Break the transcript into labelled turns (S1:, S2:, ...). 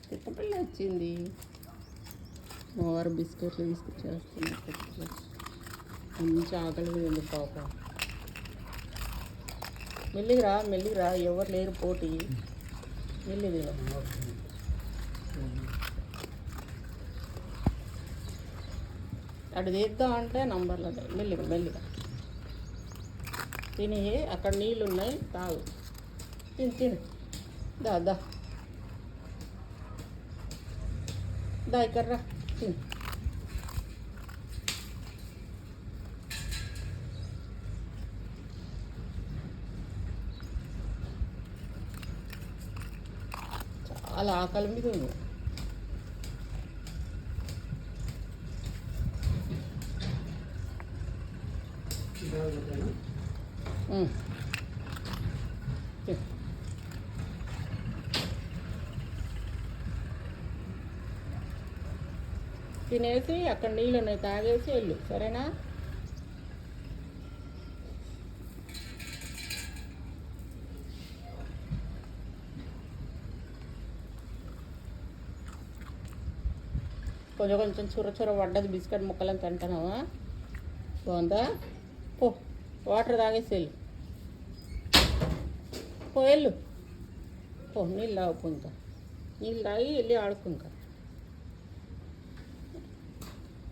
S1: తిక్కపిల్ల వచ్చింది. మా వారు బిస్కెట్లు తీసుకొచ్చేస్తున్నారు. మంచి ఆకలి మీద ఉంది పాప. మెల్లిగిరా ఎవరు లేరు పోటీ. మెల్లిగా అటు తీద్దాం అంటే నంబర్లు ఉన్నాయి. మెల్లిగా తిని అక్కడ నీళ్ళు ఉన్నాయి తాగు. తిను దా ఇక్కడ్రా తిను. చాలా ఆకలి మీద ఉంది. తినేసి అక్కడ నీళ్ళు ఉన్నాయి తాగేసి వెళ్ళు, సరేనా? కొంచెం చుర్ర పడ్డది బిస్కెట్ ముక్కలని తింటున్నావా? బాగుందా? పో వాటర్ తాగేసి వెళ్ళు. వెళ్ళు నీళ్ళు తాగుకుంటా. నీళ్ళు తాగి వెళ్ళి ఆడుకుంటా.